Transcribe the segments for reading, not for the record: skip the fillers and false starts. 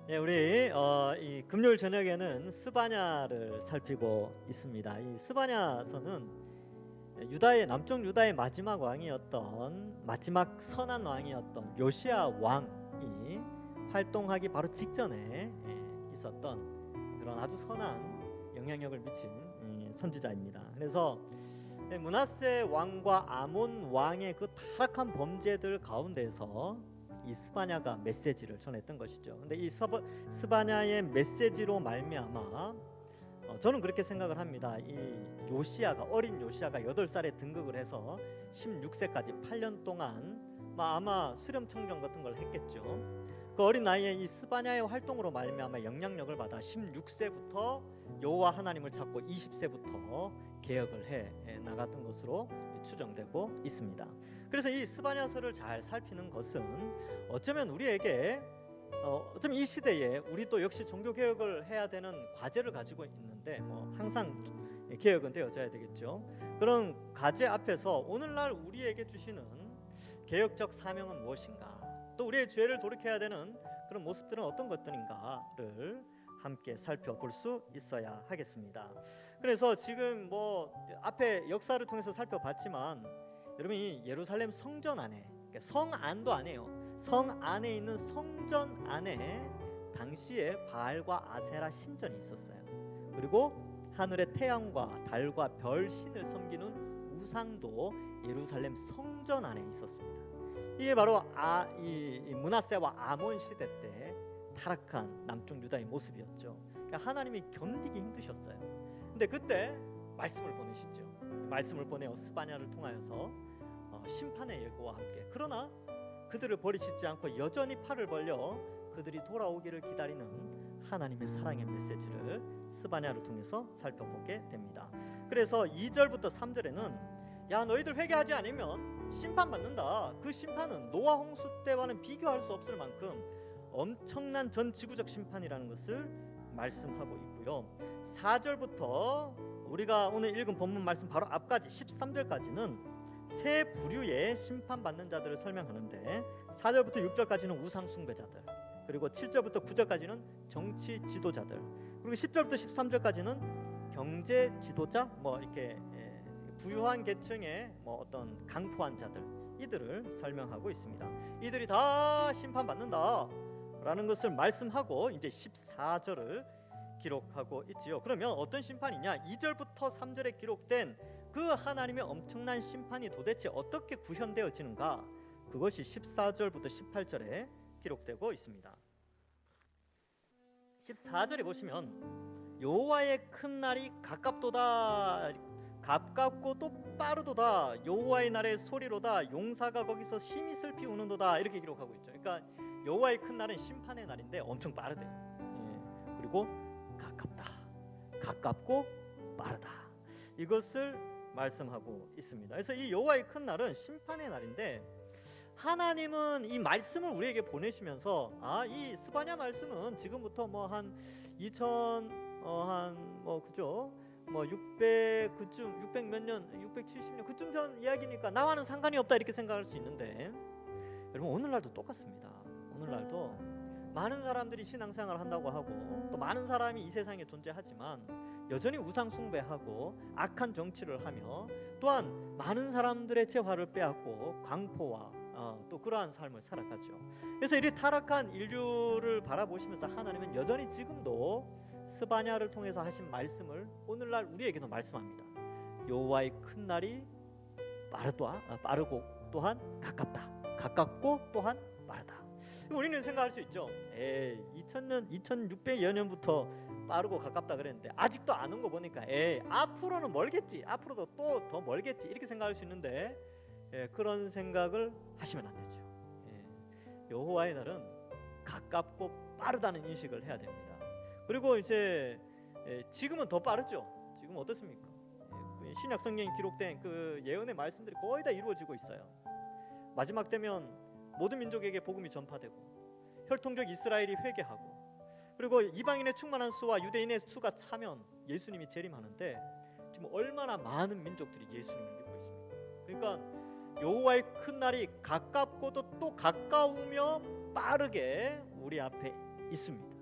예, 우리 이 금요일 저녁에는 스바냐를 살피고 있습니다. 이 스바냐서는 유다의 남쪽 유다의 마지막 왕이었던 마지막 선한 왕이었던 요시야 왕이 활동하기 바로 직전에 있었던 그런 아주 선한 영향력을 미친 선지자입니다. 그래서 므낫세 왕과 아몬 왕의 그 타락한 범죄들 가운데서 이 스바냐가 메시지를 전했던 것이죠. 근데 이 스바냐의 메시지로 말미암아 저는 그렇게 생각을 합니다. 이 요시야가 어린 요시야가 8살에 등극을 해서 16세까지 8년 동안 아마 수렴 청정 같은 걸 했겠죠. 그 어린 나이에 이 스바냐의 활동으로 말미암아 영향력을 받아 16세부터 여호와 하나님을 찾고 20세부터 개혁을 해 나갔던 것으로 추정되고 있습니다. 그래서 이 스바냐서를 잘 살피는 것은 어쩌면 우리에게 어쩌면 이 시대에 우리도 역시 종교 개혁을 해야 되는 과제를 가지고 있는데 항상 개혁은 되어져야 되겠죠. 그런 과제 앞에서 오늘날 우리에게 주시는 개혁적 사명은 무엇인가, 또 우리의 죄를 돌이켜야 되는 그런 모습들은 어떤 것들인가를 함께 살펴볼 수 있어야 하겠습니다. 그래서 지금 앞에 역사를 통해서 살펴봤지만 여러분이 예루살렘 성전 안에, 그러니까 성 안도 아니에요. 성 안에 있는 성전 안에 당시에 바알과 아세라 신전이 있었어요. 그리고 하늘의 태양과 달과 별 신을 섬기는 우상도 예루살렘 성전 안에 있었습니다. 이게 바로 이 므낫세와 아몬 시대 때 타락한 남쪽 유다의 모습이었죠. 그러니까 하나님이 견디기 힘드셨어요. 근데 그때 말씀을 보내시죠. 말씀을 보내어 스바냐를 통하여서 심판의 예고와 함께, 그러나 그들을 버리시지 않고 여전히 팔을 벌려 그들이 돌아오기를 기다리는 하나님의 사랑의 메시지를 스바냐를 통해서 살펴보게 됩니다. 그래서 2절부터 3절에는 야, 너희들 회개하지 않으면 심판받는다. 그 심판은 노아 홍수 때와는 비교할 수 없을 만큼 엄청난 전 지구적 심판이라는 것을 말씀하고 있고요. 4절부터 우리가 오늘 읽은 본문 말씀 바로 앞까지 13절까지는 세 부류의 심판받는 자들을 설명하는데 4절부터 6절까지는 우상 숭배자들, 그리고 7절부터 9절까지는 정치 지도자들, 그리고 10절부터 13절까지는 경제 지도자, 이렇게 부유한 계층의 어떤 강포한 자들, 이들을 설명하고 있습니다. 이들이 다 심판받는다 라는 것을 말씀하고 이제 14절을 기록하고 있지요. 그러면 어떤 심판이냐? 2절부터 3절에 기록된 그 하나님의 엄청난 심판이 도대체 어떻게 구현되어지는가? 그것이 14절부터 18절에 기록되고 있습니다. 14절에 보시면 여호와의 큰 날이 가깝도다, 가깝고 또 빠르도다, 여호와의 날의 소리로다, 용사가 거기서 힘이 슬피 우는도다, 이렇게 기록하고 있죠. 그러니까 여호와의 큰 날은 심판의 날인데 엄청 빠르대요. 그리고 가깝다, 가깝고 빠르다, 이것을 말씀하고 있습니다. 그래서 이 여호와의 큰 날은 심판의 날인데 하나님은 이 말씀을 우리에게 보내시면서 이 스바냐 말씀은 지금부터 한 2000 그죠? 600 몇 년, 670년 그쯤 전 이야기니까 나와는 상관이 없다, 이렇게 생각할 수 있는데 여러분, 오늘날도 똑같습니다. 오늘날도 많은 사람들이 신앙생활을 한다고 하고 또 많은 사람이 이 세상에 존재하지만 여전히 우상 숭배하고 악한 정치를 하며 또한 많은 사람들의 재화를 빼앗고 광포와 또 그러한 삶을 살아가죠. 그래서 이리 타락한 인류를 바라보시면서 하나님은 여전히 지금도 스바냐를 통해서 하신 말씀을 오늘날 우리에게도 말씀합니다. 여호와의 큰 날이 빠르고 또한 가깝다, 가깝고 또한 빠르다. 우리는 생각할 수 있죠. 2000년, 2600여 년부터 빠르고 가깝다 그랬는데 아직도 안 온 거 보니까 앞으로는 멀겠지, 앞으로도 또 더 멀겠지, 이렇게 생각할 수 있는데 그런 생각을 하시면 안 되죠. 여호와의 날은 가깝고 빠르다는 인식을 해야 됩니다. 그리고 이제 지금은 더 빠르죠. 지금 어떻습니까? 신약 성경에 기록된 그 예언의 말씀들이 거의 다 이루어지고 있어요. 마지막 되면 모든 민족에게 복음이 전파되고 혈통적 이스라엘이 회개하고, 그리고 이방인의 충만한 수와 유대인의 수가 차면 예수님이 재림하는데 지금 얼마나 많은 민족들이 예수님을 믿고 있습니까? 그러니까 여호와의 큰 날이 가깝고도 또 가까우며 빠르게 우리 앞에 있습니다.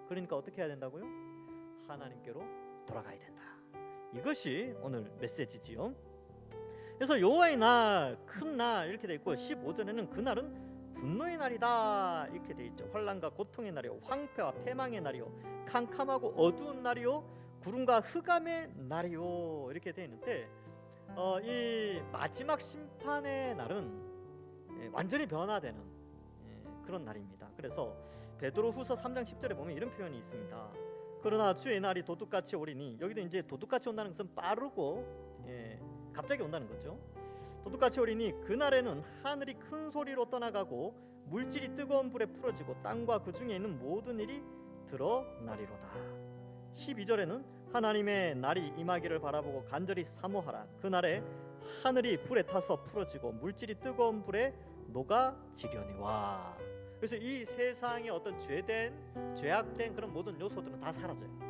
그러니까 어떻게 해야 된다고요? 하나님께로 돌아가야 된다. 이것이 오늘 메시지지요. 그래서 여호와의 날, 큰 날 이렇게 돼 있고 15절에는 그날은 분노의 날이다 이렇게 돼 있죠. 환난과 고통의 날이요, 황폐와 패망의 날이요, 캄캄하고 어두운 날이요, 구름과 흑암의 날이요 이렇게 돼 있는데 이 마지막 심판의 날은 완전히 변화되는 그런 날입니다. 그래서 베드로후서 3장 10절에 보면 이런 표현이 있습니다. 그러나 주의 날이 도둑같이 오리니, 여기도 이제 도둑같이 온다는 것은 빠르고 갑자기 온다는 거죠. 도둑같이 오리니 그날에는 하늘이 큰 소리로 떠나가고 물질이 뜨거운 불에 풀어지고 땅과 그 중에 있는 모든 일이 드러나리로다. 12절에는 하나님의 날이 임하기를 바라보고 간절히 사모하라. 그날에 하늘이 불에 타서 풀어지고 물질이 뜨거운 불에 녹아지려니와. 그래서 이 세상의 어떤 죄악된 그런 모든 요소들은 다 사라져요.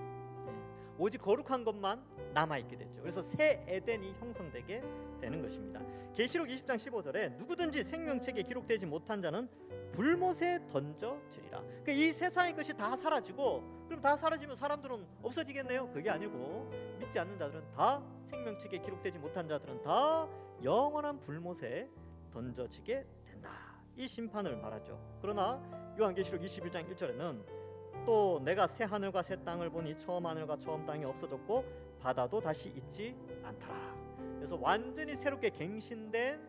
오직 거룩한 것만 남아있게 되죠. 그래서 새 에덴이 형성되게 되는 것입니다. 계시록 20장 15절에 누구든지 생명책에 기록되지 못한 자는 불못에 던져지리라. 그러니까 이 세상의 것이 다 사라지고, 그럼 다 사라지면 사람들은 없어지겠네요? 그게 아니고 믿지 않는 자들은 다, 생명책에 기록되지 못한 자들은 다 영원한 불못에 던져지게 된다. 이 심판을 말하죠. 그러나 요한계시록 21장 1절에는 또 내가 새 하늘과 새 땅을 보니 처음 하늘과 처음 땅이 없어졌고 바다도 다시 있지 않더라. 그래서 완전히 새롭게 갱신된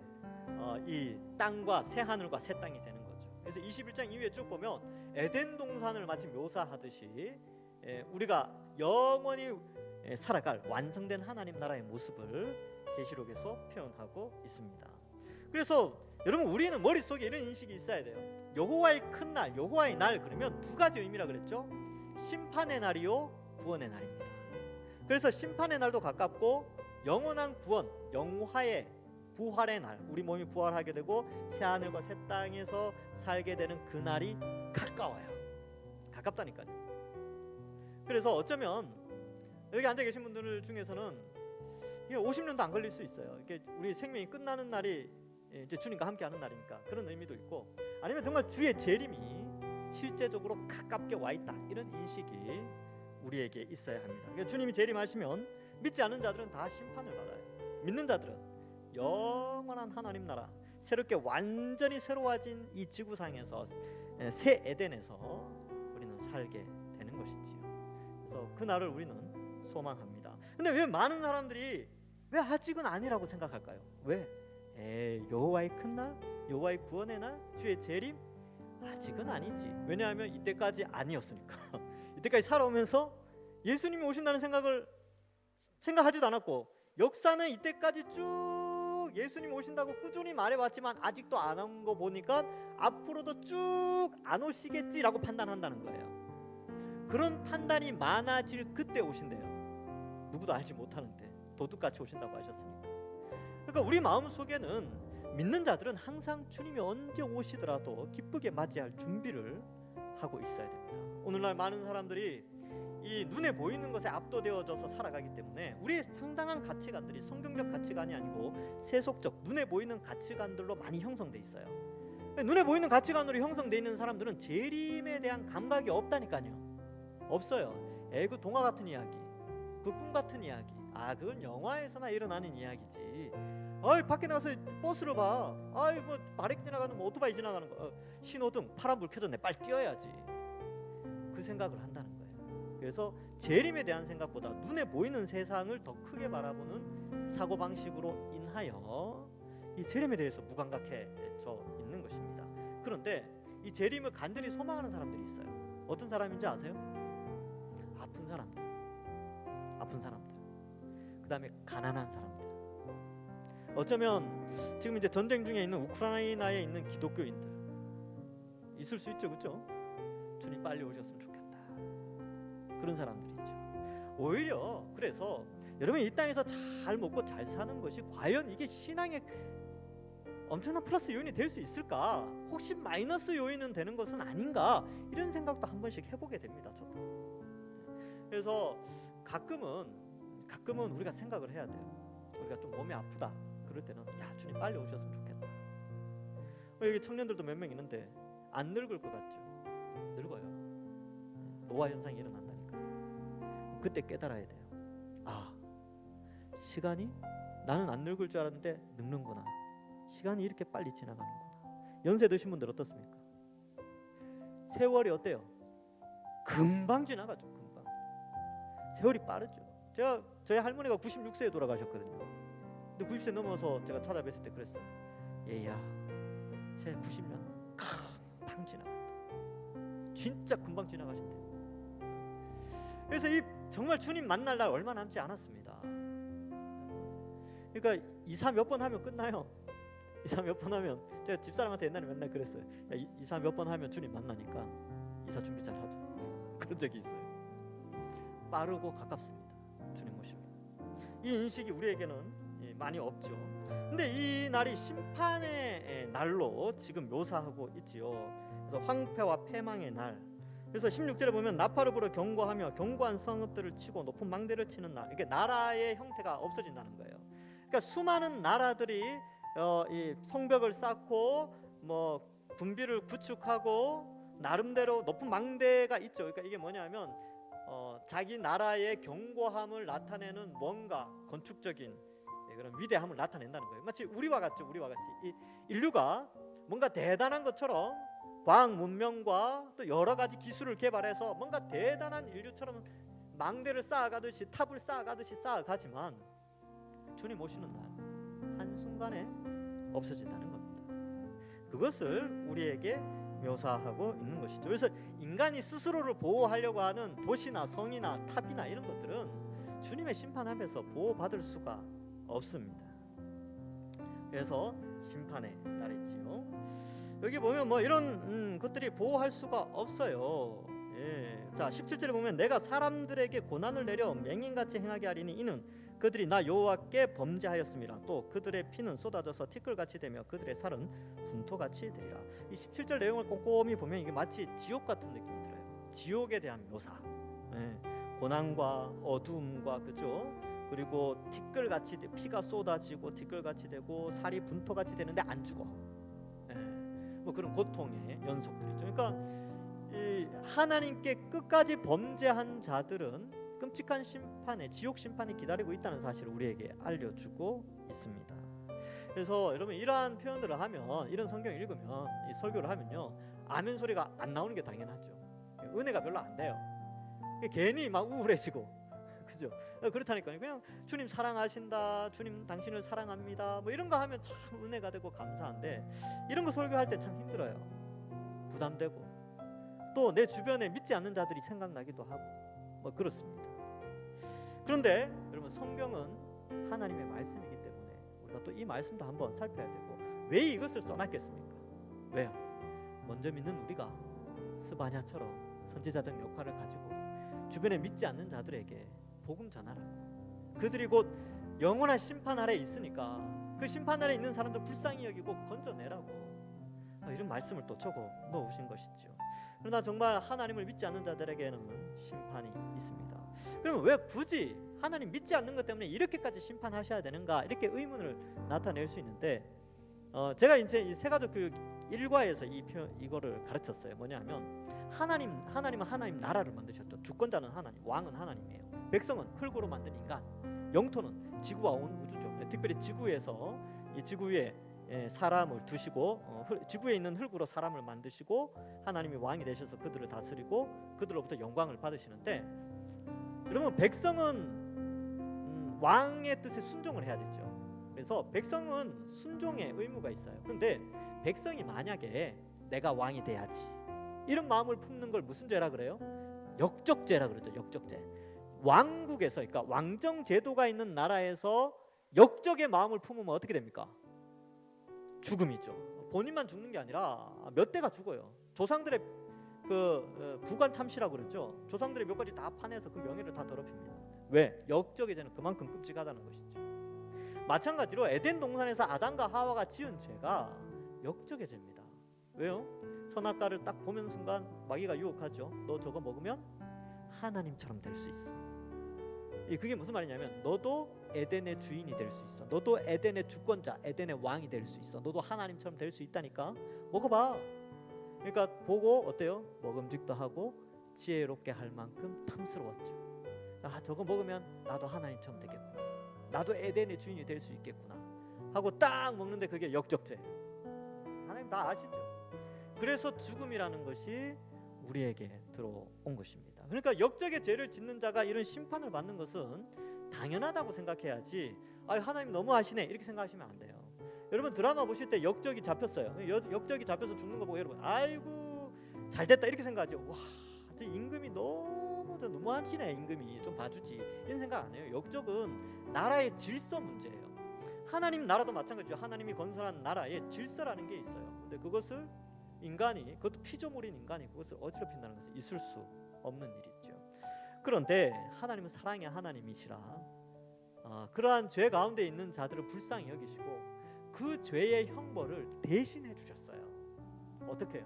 이 땅과 새 하늘과 새 땅이 되는 거죠. 그래서 21장 이후에 쭉 보면 에덴 동산을 마치 묘사하듯이 우리가 영원히 살아갈 완성된 하나님 나라의 모습을 계시록에서 표현하고 있습니다. 그래서 여러분, 우리는 머릿속에 이런 인식이 있어야 돼요. 여호와의 큰 날, 여호와의 날 그러면 두 가지 의미라 그랬죠. 심판의 날이요, 구원의 날입니다. 그래서 심판의 날도 가깝고 영원한 구원, 영화의 부활의 날, 우리 몸이 부활하게 되고 새 하늘과 새 땅에서 살게 되는 그 날이 가까워요. 가깝다니까요. 그래서 어쩌면 여기 앉아 계신 분들 중에서는 50년도 안 걸릴 수 있어요. 이게 우리 생명이 끝나는 날이 이제 주님과 함께하는 날이니까 그런 의미도 있고, 아니면 정말 주의 재림이 실제적으로 가깝게 와 있다, 이런 인식이 우리에게 있어야 합니다. 그러니까 주님이 재림하시면 믿지 않는 자들은 다 심판을 받아요. 믿는 자들은 영원한 하나님 나라, 새롭게 완전히 새로워진 이 지구상에서, 새 에덴에서 우리는 살게 되는 것이지요. 그래서 그 날을 우리는 소망합니다. 근데 왜 많은 사람들이 왜 아직은 아니라고 생각할까요? 왜? 여호와의 큰 날, 여호와의 구원의 날, 주의 재림 아직은 아니지. 왜냐하면 이때까지 아니었으니까. 이때까지 살아오면서 예수님이 오신다는 생각하지도 않았고, 역사는 이때까지 쭉 예수님 오신다고 꾸준히 말해왔지만 아직도 안 온 거 보니까 앞으로도 쭉 안 오시겠지라고 판단한다는 거예요. 그런 판단이 많아질 그때 오신대요. 누구도 알지 못하는데 도둑같이 오신다고 하셨으니까. 그러니까 우리 마음속에는, 믿는 자들은 항상 주님이 언제 오시더라도 기쁘게 맞이할 준비를 하고 있어야 됩니다. 오늘날 많은 사람들이 이 눈에 보이는 것에 압도되어져서 살아가기 때문에 우리의 상당한 가치관들이 성경적 가치관이 아니고 세속적, 눈에 보이는 가치관들로 많이 형성돼 있어요. 눈에 보이는 가치관으로 형성돼 있는 사람들은 재림에 대한 감각이 없다니까요. 없어요. 그 동화 같은 이야기, 그 꿈 같은 이야기, 그건 영화에서나 일어나는 이야기지. 밖에 나가서 버스를 봐. 뭐 마력 지나가는, 뭐 오토바이 지나가는 거, 신호등 파란불 켜졌네, 빨리 뛰어야지. 그 생각을 한다는 거예요. 그래서 재림에 대한 생각보다 눈에 보이는 세상을 더 크게 바라보는 사고 방식으로 인하여 이 재림에 대해서 무감각해져 있는 것입니다. 그런데 이 재림을 간절히 소망하는 사람들이 있어요. 어떤 사람인지 아세요? 아픈 사람들, 그 다음에 가난한 사람들. 어쩌면 지금 이제 전쟁 중에 있는 우크라이나에 있는 기독교인들 있을 수 있죠, 그렇죠? 주님 빨리 오셨으면 좋겠다, 그런 사람들이 있죠. 오히려 그래서 여러분, 이 땅에서 잘 먹고 잘 사는 것이 과연 이게 신앙의 엄청난 플러스 요인이 될 수 있을까? 혹시 마이너스 요인은 되는 것은 아닌가? 이런 생각도 한 번씩 해보게 됩니다, 저도. 그래서 가끔은 우리가 생각을 해야 돼요. 우리가 좀 몸이 아프다 그럴 때는, 주님 빨리 오셨으면 좋겠다. 여기 청년들도 몇 명 있는데 안 늙을 것 같죠? 늙어요. 노화 현상이 일어난다니까. 그때 깨달아야 돼요. 아, 시간이 나는 안 늙을 줄 알았는데 늙는구나. 시간이 이렇게 빨리 지나가는구나. 연세 드신 분들 어떻습니까? 세월이 어때요? 금방 지나가죠. 금방. 세월이 빠르죠. 저희 할머니가 96세에 돌아가셨거든요. 근데 90세 넘어서 제가 찾아뵀을 때 그랬어요. 얘야, 새 90년 금방 지나간다. 진짜 금방 지나가신대요. 그래서 이 정말 주님 만날 날 얼마 남지 않았습니다. 그러니까 이사 몇 번 하면 끝나요. 이사 몇 번 하면, 제가 집사람한테 옛날에 맨날 그랬어요. 야, 이사 몇 번 하면 주님 만나니까 이사 준비 잘 하자. 그런 적이 있어요. 빠르고 가깝습니다. 주님 모시면. 이 인식이 우리에게는 많이 없죠. 근데 이 날이 심판의 날로 지금 묘사하고 있지요. 그래서 황폐와 패망의 날. 그래서 16절에 보면 나팔을 불어 경고하며 견고한 성읍들을 치고 높은 망대를 치는 날. 이게 나라의 형태가 없어진다는 거예요. 그러니까 수많은 나라들이 이 성벽을 쌓고 뭐 군비를 구축하고 나름대로 높은 망대가 있죠. 그러니까 이게 뭐냐면 자기 나라의 견고함을 나타내는 뭔가 건축적인 그런 위대함을 나타낸다는 거예요. 마치 우리와 같죠. 우리와 같이 이 인류가 뭔가 대단한 것처럼 과학 문명과 또 여러 가지 기술을 개발해서 뭔가 대단한 인류처럼 망대를 쌓아가듯이 탑을 쌓아가듯이 쌓아가지만 주님 오시는 날 한순간에 없어진다는 겁니다. 그것을 우리에게 묘사하고 있는 것이죠. 그래서 인간이 스스로를 보호하려고 하는 도시나 성이나 탑이나 이런 것들은 주님의 심판 앞에서 보호받을 수가 없습니다. 그래서 심판의 날이지요. 여기 보면 뭐 이런 것들이 보호할 수가 없어요. 예. 자 17절에 보면 내가 사람들에게 고난을 내려 맹인같이 행하게 하리니 이는 그들이 나 여호와께 범죄하였음이라. 또 그들의 피는 쏟아져서 티끌같이 되며 그들의 살은 분토같이 되리라. 이 17절 내용을 꼼꼼히 보면 이게 마치 지옥 같은 느낌이 들어요. 지옥에 대한 묘사. 예. 고난과 어두움과 그죠? 그리고 티끌같이 피가 쏟아지고 티끌같이 되고 살이 분토같이 되는데 안 죽어. 예. 뭐 그런 고통의 연속들이죠. 그러니까 이 하나님께 끝까지 범죄한 자들은 끔찍한 심판에 지옥 심판이 기다리고 있다는 사실을 우리에게 알려주고 있습니다. 그래서 여러분 이러한 표현들을 하면 이런 성경을 읽으면 이 설교를 하면요 아멘 소리가 안 나오는 게 당연하죠. 은혜가 별로 안 돼요. 괜히 막 우울해지고 그죠? 그렇다니까요. 그냥 주님 사랑하신다, 주님 당신을 사랑합니다, 뭐 이런 거 하면 참 은혜가 되고 감사한데 이런 거 설교할 때 참 힘들어요. 부담되고 또 내 주변에 믿지 않는 자들이 생각나기도 하고 뭐 그렇습니다. 그런데 여러분 성경은 하나님의 말씀이기 때문에 우리가 또 이 말씀도 한번 살펴야 되고 왜 이것을 써놨겠습니까? 왜요? 먼저 믿는 우리가 스바냐처럼 선지자적 역할을 가지고 주변에 믿지 않는 자들에게 복음 전하라고. 그들이 곧 영원한 심판 아래 있으니까 그 심판 아래 있는 사람들 불쌍히 여기고 건져내라고 이런 말씀을 또 적어 놓으신 것이죠. 그러나 정말 하나님을 믿지 않는 자들에게는 심판이 있습니다. 그럼 왜 굳이 하나님 믿지 않는 것 때문에 이렇게까지 심판하셔야 되는가 이렇게 의문을 나타낼 수 있는데 제가 이제 이 세가족 교육 1과에서 이거를 가르쳤어요. 뭐냐면 하나님은 하나님 나라를 만드셨죠. 주권자는 하나님, 왕은 하나님이에요. 백성은 흙으로 만든 인간, 영토는 지구와 온 우주죠. 특별히 지구에서 이 지구 위에 사람을 두시고 지구에 있는 흙으로 사람을 만드시고 하나님이 왕이 되셔서 그들을 다스리고 그들로부터 영광을 받으시는데 여러분 백성은 왕의 뜻에 순종을 해야 되죠. 그래서 백성은 순종의 의무가 있어요. 근데 백성이 만약에 내가 왕이 돼야지 이런 마음을 품는 걸 무슨 죄라 그래요? 역적죄라 그러죠. 역적죄. 왕국에서 그러니까 왕정 제도가 있는 나라에서 역적의 마음을 품으면 어떻게 됩니까? 죽음이죠. 본인만 죽는 게 아니라 몇 대가 죽어요. 조상들의 그 부관 참시라고 그러죠. 조상들의 몇 가지 다 파내서 그 명예를 다 더럽힙니다. 왜? 역적의 죄는 그만큼 끔찍하다는 것이죠. 마찬가지로 에덴 동산에서 아담과 하와가 지은 죄가 역적의 죄입니다. 왜요? 선악과를 딱 보는 순간 마귀가 유혹하죠. 너 저거 먹으면 하나님처럼 될 수 있어. 그게 무슨 말이냐면 너도 에덴의 주인이 될 수 있어. 너도 에덴의 주권자, 에덴의 왕이 될 수 있어. 너도 하나님처럼 될 수 있다니까. 먹어봐. 그러니까 보고 어때요? 먹음직도 하고 지혜롭게 할 만큼 탐스러웠죠. 아, 저거 먹으면 나도 하나님처럼 되겠구나, 나도 에덴의 주인이 될 수 있겠구나 하고 딱 먹는데 그게 역적죄예요. 하나님 다 아시죠? 그래서 죽음이라는 것이 우리에게 들어온 것입니다. 그러니까 역적의 죄를 짓는 자가 이런 심판을 받는 것은 당연하다고 생각해야지, 아, 하나님 너무하시네 이렇게 생각하시면 안 돼요. 여러분 드라마 보실 때 역적이 잡혔어요. 역적이 잡혀서 죽는 거 보고 여러분 아이고 잘됐다 이렇게 생각하죠. 와, 저 임금이 너무하시네, 임금이 좀 봐주지 이런 생각 안 해요. 역적은 나라의 질서 문제예요. 하나님 나라도 마찬가지죠. 하나님이 건설한 나라에 질서라는 게 있어요. 근데 그것을 인간이, 그것도 피조물인 인간이 그것을 어지럽힌다는 것은 있을 수 없는 일이죠. 그런데 하나님은 사랑의 하나님이시라 그러한 죄 가운데 있는 자들을 불쌍히 여기시고 그 죄의 형벌을 대신해 주셨어요. 어떻게 해요?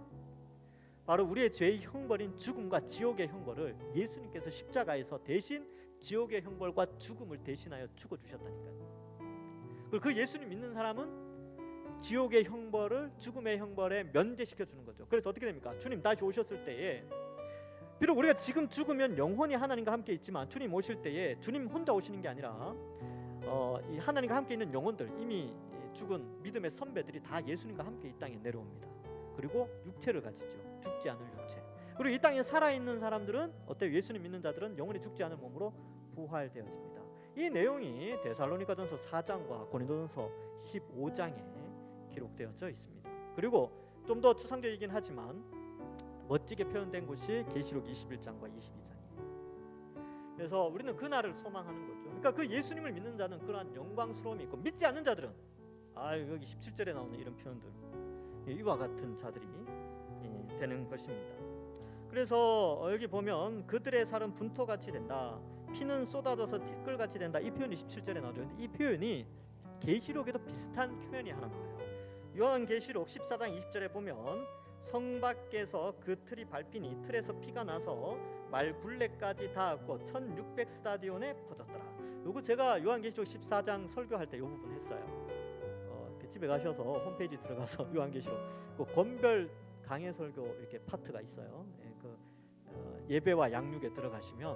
바로 우리의 죄의 형벌인 죽음과 지옥의 형벌을 예수님께서 십자가에서 대신 지옥의 형벌과 죽음을 대신하여 죽어주셨다니까요. 그리고 그 예수님 믿는 사람은 지옥의 형벌을 죽음의 형벌에 면제시켜 주는 거죠. 그래서 어떻게 됩니까? 주님 다시 오셨을 때에 비록 우리가 지금 죽으면 영혼이 하나님과 함께 있지만 주님 오실 때에 주님 혼자 오시는 게 아니라 이 하나님과 함께 있는 영혼들, 이미 죽은 믿음의 선배들이 다 예수님과 함께 이 땅에 내려옵니다. 그리고 육체를 가지죠. 죽지 않을 육체. 그리고 이 땅에 살아있는 사람들은 어때요? 예수님 믿는 자들은 영원히 죽지 않을 몸으로 부활되어집니다. 이 내용이 데살로니가전서 4장과 고린도전서 15장에 기록되어져 있습니다. 그리고 좀 더 추상적이긴 하지만 멋지게 표현된 곳이 계시록 21장과 22장이에요. 그래서 우리는 그 날을 소망하는 거죠. 그러니까 그 예수님을 믿는 자는 그러한 영광스러움이 있고, 믿지 않는 자들은 여기 17절에 나오는 이런 표현들, 이와 같은 자들이 되는 것입니다. 그래서 여기 보면 그들의 살은 분토같이 된다, 피는 쏟아져서 티끌같이 된다, 이 표현이 17절에 나오죠. 근데 이 표현이 계시록에도 비슷한 표현이 하나 나와요. 요한계시록 14장 20절에 보면 성 밖에서 그 틀이 밟히니 틀에서 피가 나서 말 굴레까지 닿았고 1600 스타디온에 퍼졌더라. 요거 제가 요한계시록 14장 설교할 때 요 부분 했어요. 집에 가셔서 홈페이지 들어가서 요한계시록 그 권별 강해 설교 이렇게 파트가 있어요. 예배와 양육에 들어가시면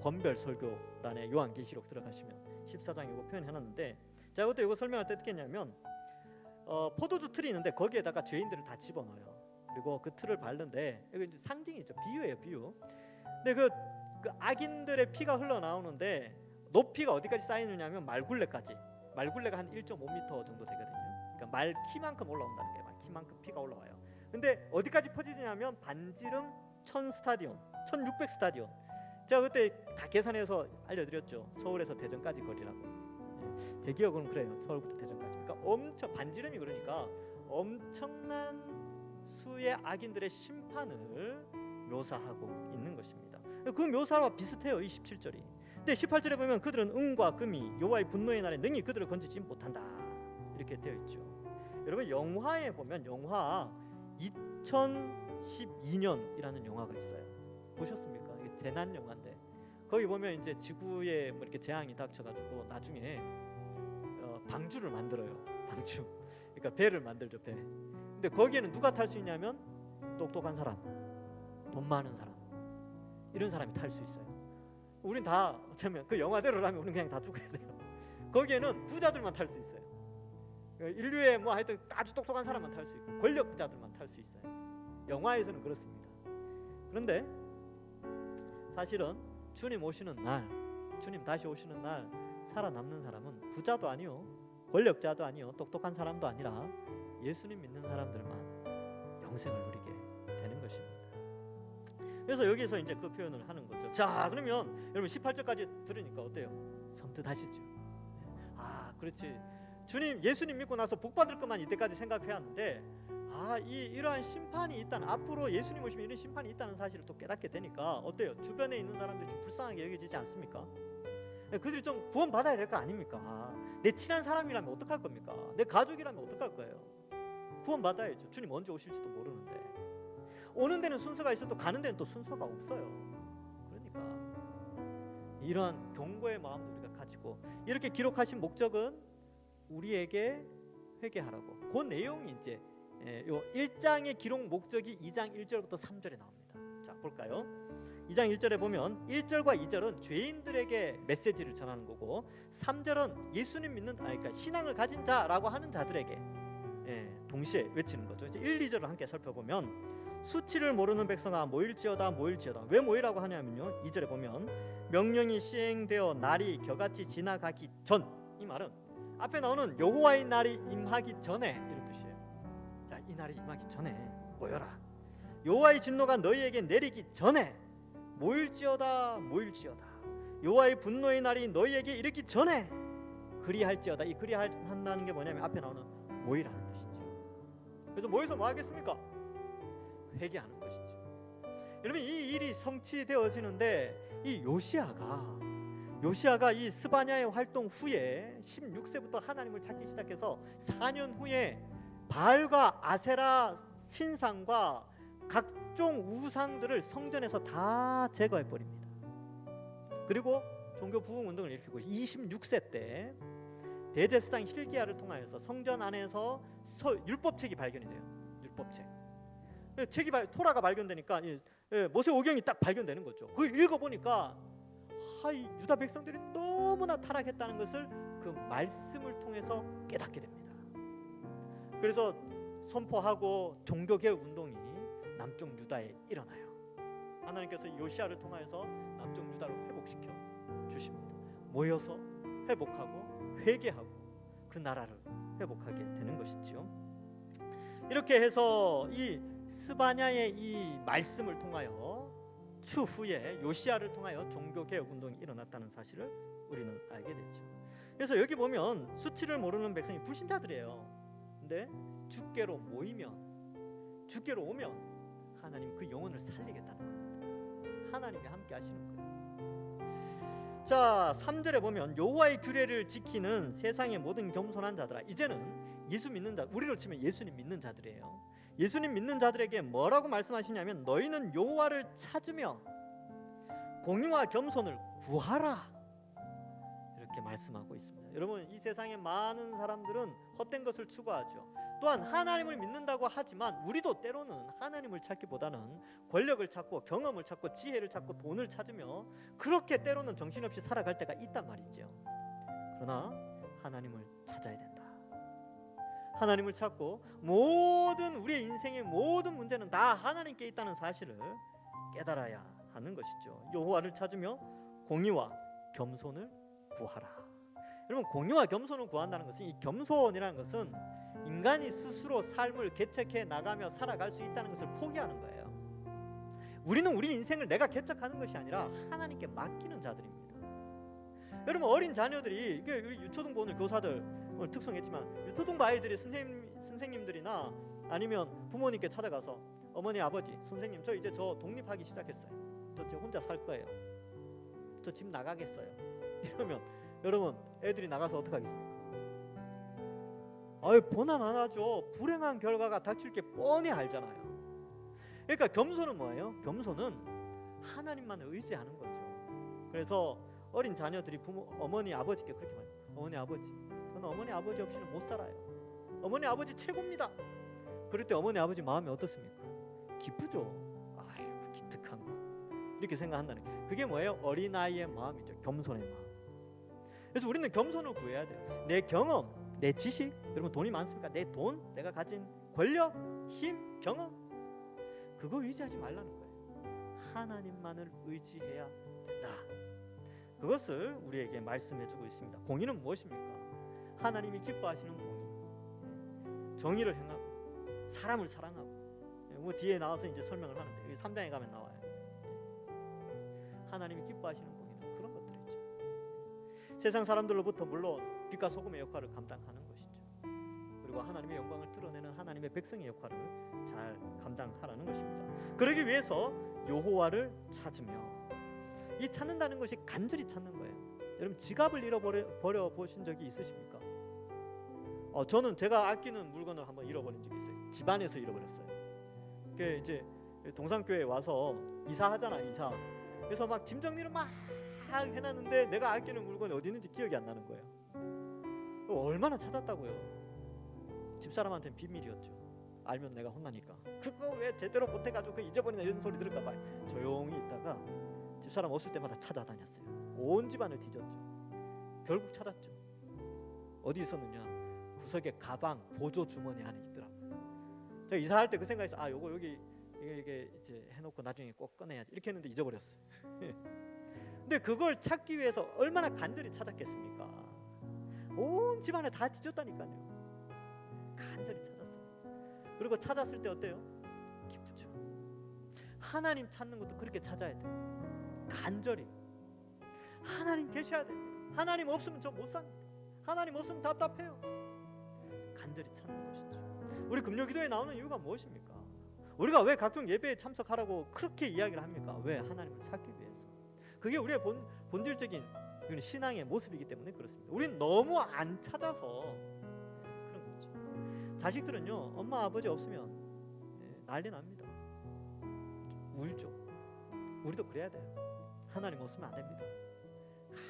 권별 설교란에 요한계시록 들어가시면 14장 요거 표현해놨는데, 제가 그때 요거 설명할 때 어떻게 했냐면 포도주 틀이 있는데 거기에다가 죄인들을 다 집어넣어요. 그리고 그 틀을 밟는데, 이거 이제 상징이죠. 비유예요, 비유. 근데 그 악인들의 피가 흘러나오는데 높이가 어디까지 쌓이느냐면 말굴레까지. 말굴레가 한 1.5m 정도 되거든요. 그러니까 말 키만큼 올라온다는 게, 말 키만큼 피가 올라와요. 근데 어디까지 퍼지냐면 반지름 1000 스타디온, 1600 스타디온. 제가 그때 다 계산해서 알려드렸죠. 서울에서 대전까지 거리라고. 제 기억은 그래요. 서울부터 대전까지. 그러니까 엄청 반지름이, 그러니까 엄청난 수의 악인들의 심판을 묘사하고 있는 것입니다. 그 묘사와 비슷해요, 이 17절이. 근데 18절에 보면 그들은 은과 금이 여호와의 분노의 날에 능히 그들을 건지지 못한다 이렇게 되어 있죠. 여러분 영화에 보면 영화 2012년이라는 영화가 있어요. 보셨습니까? 이게 재난 영화인데 거기 보면 이제 지구에 뭐 이렇게 재앙이 닥쳐가지고 나중에 방주를 만들어요. 방주. 그러니까 배를 만들죠, 배. 근데 거기에는 누가 탈 수 있냐면 똑똑한 사람, 돈 많은 사람, 이런 사람이 탈 수 있어요. 우린 다 어쩌면 그 영화대로라면 우리는 그냥 다 죽어야 돼요. 거기에는 부자들만 탈 수 있어요. 인류의 뭐 하여튼 아주 똑똑한 사람만 탈 수 있고 권력자들만 탈 수 있어요. 영화에서는 그렇습니다. 그런데 사실은 주님 오시는 날, 주님 다시 오시는 날 살아남는 사람은 부자도 아니요, 권력자도 아니요, 똑똑한 사람도 아니라 예수님 믿는 사람들만 영생을 누리게 되는 것입니다. 그래서 여기서 이제 그 표현을 하는 거죠. 자, 그러면 여러분 18절까지 들으니까 어때요? 섬뜩하시죠? 그렇지. 주님, 예수님 믿고 나서 복 받을 것만 이때까지 생각해 왔는데 이러한 심판이 있다는, 앞으로 예수님 오시면 이런 심판이 있다는 사실을 또 깨닫게 되니까 어때요? 주변에 있는 사람들이 좀 불쌍하게 여겨지지 않습니까? 그들이 좀 구원 받아야 될 거 아닙니까? 내 친한 사람이라면 어떡할 겁니까? 내 가족이라면 어떡할 거예요? 구원 받아야죠. 주님 언제 오실지도 모르는데 오는 데는 순서가 있어도 가는 데는 또 순서가 없어요. 그러니까 이러한 경고의 마음도 우리가 가지고, 이렇게 기록하신 목적은 우리에게 회개하라고. 그 내용이 이제 요 1장의 기록 목적이 2장 1절부터 3절에 나옵니다. 자, 볼까요? 2장 1절에 보면 1절과 2절은 죄인들에게 메시지를 전하는 거고 3절은 예수님 믿는 그러니까 신앙을 가진 자라고 하는 자들에게 동시에 외치는 거죠. 이제 1, 2절을 함께 살펴보면 수치를 모르는 백성아 모일지어다 모일지어다. 왜 모이라고 하냐면요, 2절에 보면 명령이 시행되어 날이 겨같이 지나가기 전, 이 말은 앞에 나오는 여호와의 날이 임하기 전에 이런 뜻이에요. 자, 이 날이 임하기 전에 모여라. 여호와의 진노가 너희에게 내리기 전에 모일지어다 모일지어다. 여호와의 분노의 날이 너희에게 이르기 전에 그리할지어다. 이 그리한다는 게 뭐냐면 앞에 나오는 모이라는 뜻이죠. 그래서 모여서 뭐 하겠습니까? 회개하는 것이죠. 여러분, 이 일이 성취되어지는데 이 요시아가 이 스바냐의 활동 후에 16세부터 하나님을 찾기 시작해서 4년 후에 바알과 아세라 신상과 각종 우상들을 성전에서 다 제거해 버립니다. 그리고 종교 부흥 운동을 일으키고 26세 때 대제사장 hil기야를 통하여서 성전 안에서 율법책이 발견이 돼요. 율법책. 토라가 발견되니까 모세오경이 딱 발견되는 거죠. 그걸 읽어보니까 이 유다 백성들이 너무나 타락했다는 것을 그 말씀을 통해서 깨닫게 됩니다. 그래서 선포하고 종교개혁 운동이 남쪽 유다에 일어나요. 하나님께서 요시아를 통하여서 남쪽 유다를 회복시켜 주십니다. 모여서 회복하고 회개하고 그 나라를 회복하게 되는 것이죠. 이렇게 해서 이 스바냐의 이 말씀을 통하여 추후에 요시아를 통하여 종교개혁 운동이 일어났다는 사실을 우리는 알게 되죠. 그래서 여기 보면 수치를 모르는 백성이 불신자들이에요. 근데 주께로 오면 하나님 그 영혼을 살리겠다는 겁니다. 하나님이 함께 하시는 거예요. 자, 3절에 보면 여호와의 규례를 지키는 세상의 모든 겸손한 자들아. 이제는 예수 믿는 자, 우리로 치면 예수님 믿는 자들이에요. 예수님 믿는 자들에게 뭐라고 말씀하시냐면 너희는 여호와를 찾으며 공의와 겸손을 구하라, 이렇게 말씀하고 있습니다. 여러분, 이 세상의 많은 사람들은 헛된 것을 추구하죠. 또한 하나님을 믿는다고 하지만 우리도 때로는 하나님을 찾기보다는 권력을 찾고 경험을 찾고 지혜를 찾고 돈을 찾으며 그렇게 때로는 정신없이 살아갈 때가 있단 말이죠. 그러나 하나님을 찾아야 된다. 하나님을 찾고 우리의 인생의 모든 문제는 다 하나님께 있다는 사실을 깨달아야 하는 것이죠. 여호와를 찾으며 공의와 겸손을 구하라. 여러분, 공의와 겸손을 구한다는 것은, 이 겸손이라는 것은 인간이 스스로 삶을 개척해 나가며 살아갈 수 있다는 것을 포기하는 거예요. 우리는 우리 인생을 내가 개척하는 것이 아니라 하나님께 맡기는 자들입니다. 여러분, 어린 자녀들이, 우리 유초등부 오늘 교사들 오늘 특성했지만 유초등부 아이들이 선생님들이나 아니면 부모님께 찾아가서 어머니 아버지 선생님 저 이제 독립하기 시작했어요. 저 혼자 살 거예요. 저 집 나가겠어요. 이러면 여러분, 애들이 나가서 어떡하겠습니까? 보난 안 하죠. 불행한 결과가 닥칠 게 뻔히 알잖아요. 그러니까 겸손은 뭐예요? 겸손은 하나님만을 의지하는 거죠. 그래서 어린 자녀들이 어머니 아버지께 그렇게 말해요. 어머니 아버지, 저는 어머니 아버지 없이는 못 살아요. 어머니 아버지 최고입니다. 그럴 때 어머니 아버지 마음이 어떻습니까? 기쁘죠. 아이고, 기특한 거, 이렇게 생각한다는 게, 그게 뭐예요? 어린아이의 마음이죠. 겸손의 마음. 그래서 우리는 겸손을 구해야 돼요. 내 경험, 내 지식, 여러분 돈이 많습니까? 내 돈, 내가 가진 권력, 힘, 경험, 그거 의지하지 말라는 거예요. 하나님만을 의지해야 된다. 그것을 우리에게 말씀해주고 있습니다. 공의는 무엇입니까? 하나님이 기뻐하시는 공의, 정의를 행하고 사람을 사랑하고. 뒤에 나와서 이제 설명을 하는데 여기 3장에 가면 나와요. 하나님이 기뻐하시는 공의는 그런 것들이죠. 세상 사람들로부터 물론 빛과 소금의 역할을 감당하는 것이죠. 그리고 하나님의 영광을 드러내는 하나님의 백성의 역할을 잘 감당하라는 것입니다. 그러기 위해서 여호와를 찾으며, 이 찾는다는 것이 간절히 찾는 거예요. 여러분, 지갑을 잃어버려 보신 적이 있으십니까? 저는 제가 아끼는 물건을 한번 잃어버린 적이 있어요. 집안에서 잃어버렸어요. 이제 동산교회 와서 이사하잖아, 이사. 그래서 막 짐 정리를 막 해놨는데 내가 아끼는 물건이 어디 있는지 기억이 안 나는 거예요. 얼마나 찾았다고요. 집사람한테는 비밀이었죠. 알면 내가 혼나니까. 그거 왜 제대로 못해가지고 그 잊어버리나 이런 소리 들을까 봐 조용히 있다가 집사람 없을 때마다 찾아다녔어요. 온 집안을 뒤졌죠. 결국 찾았죠. 어디 있었느냐? 구석에 가방 보조 주머니 안에 있더라고요. 제가 이사할 때 그 생각해서 요거 여기 이게 이제 해놓고 나중에 꼭 꺼내야지 이렇게 했는데 잊어버렸어요. 근데 그걸 찾기 위해서 얼마나 간절히 찾았겠습니까? 온 집안에 다 뒤졌다니까요. 간절히 찾았어요. 그리고 찾았을 때 어때요? 기쁘죠. 하나님 찾는 것도 그렇게 찾아야 돼요. 간절히. 하나님 계셔야 돼요. 하나님 없으면 저 못 삽니다. 하나님 없으면 답답해요. 간절히 찾는 것이죠. 우리 금요기도에 나오는 이유가 무엇입니까? 우리가 왜 각종 예배에 참석하라고 그렇게 이야기를 합니까? 왜? 하나님을 찾기 위해서. 그게 우리의 본질적인 신앙의 모습이기 때문에 그렇습니다. 우리는 너무 안 찾아서 그런 거죠. 자식들은요, 엄마 아버지 없으면 난리 납니다. 울죠. 우리도 그래야 돼요. 하나님 없으면 안 됩니다.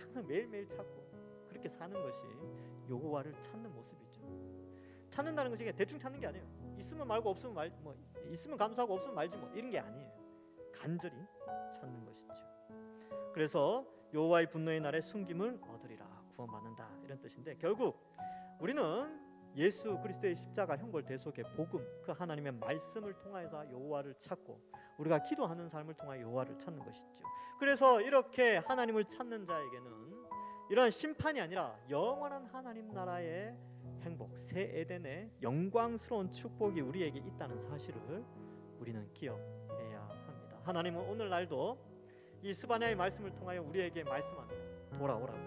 항상 매일매일 찾고 그렇게 사는 것이 여호와를 찾는 모습이죠. 찾는다는 것이 대충 찾는 게 아니에요. 있으면 말고 없으면 있으면 감사하고 없으면 말지 이런 게 아니에요. 간절히 찾는 것이죠. 그래서 여호와의 분노의 날에 숨김을 얻으리라, 구원받는다 이런 뜻인데, 결국 우리는 예수 그리스도의 십자가 형벌 대속의 복음, 그 하나님의 말씀을 통하여서 여호와를 찾고 우리가 기도하는 삶을 통하여 여호와를 찾는 것이죠. 그래서 이렇게 하나님을 찾는 자에게는 이러한 심판이 아니라 영원한 하나님 나라의 행복, 새 에덴의 영광스러운 축복이 우리에게 있다는 사실을 우리는 기억해야 합니다. 하나님은 오늘날도 이 스바냐의 말씀을 통하여 우리에게 말씀합니다. 돌아오라고,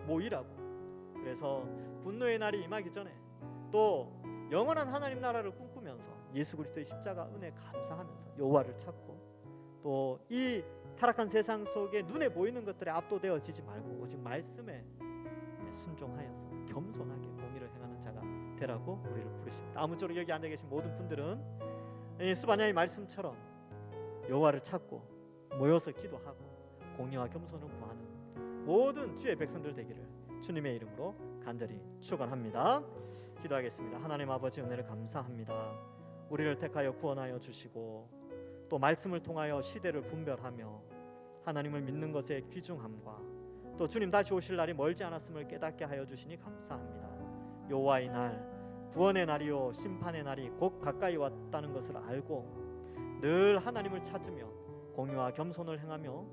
모이라고. 그래서 분노의 날이 임하기 전에 또 영원한 하나님 나라를 꿈꾸면서 예수 그리스도의 십자가 은혜 감사하면서 여호와를 찾고, 또 이 타락한 세상 속에 눈에 보이는 것들에 압도되어지지 말고 오직 말씀에 순종하여서 겸손하게 공의를 행하는 자가 되라고 우리를 부르십니다. 아무쪼록 여기 앉아 계신 모든 분들은 이 스바냐의 말씀처럼 여호와를 찾고 모여서 기도하고 공의와 겸손을 구하는 모든 주의 백성들 되기를 주님의 이름으로 간절히 축원합니다. 기도하겠습니다. 하나님 아버지, 은혜를 감사합니다. 우리를 택하여 구원하여 주시고 또 말씀을 통하여 시대를 분별하며 하나님을 믿는 것의 귀중함과 또 주님 다시 오실 날이 멀지 않았음을 깨닫게 하여 주시니 감사합니다. 여호와의 날, 구원의 날이요 심판의 날이 곧 가까이 왔다는 것을 알고 늘 하나님을 찾으며 공의와 겸손을 행하며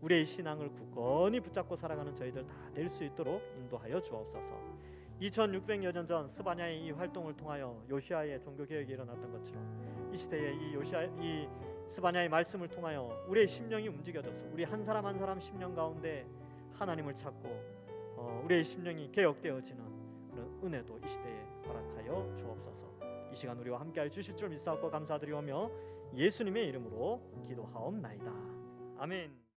우리의 신앙을 굳건히 붙잡고 살아가는 저희들 다 될 수 있도록 인도하여 주옵소서. 2600여 년 전 스바냐의 이 활동을 통하여 요시아의 종교개혁이 일어났던 것처럼 이 시대에 이 스바냐의 말씀을 통하여 우리의 심령이 움직여져서 우리 한 사람 한 사람 심령 가운데 하나님을 찾고 우리의 심령이 개혁되어지는 그런 은혜도 이 시대에 허락하여 주옵소서. 이 시간 우리와 함께하여 주실 줄 믿사옵고 감사드리오며 예수님의 이름으로 기도하옵나이다. 아멘.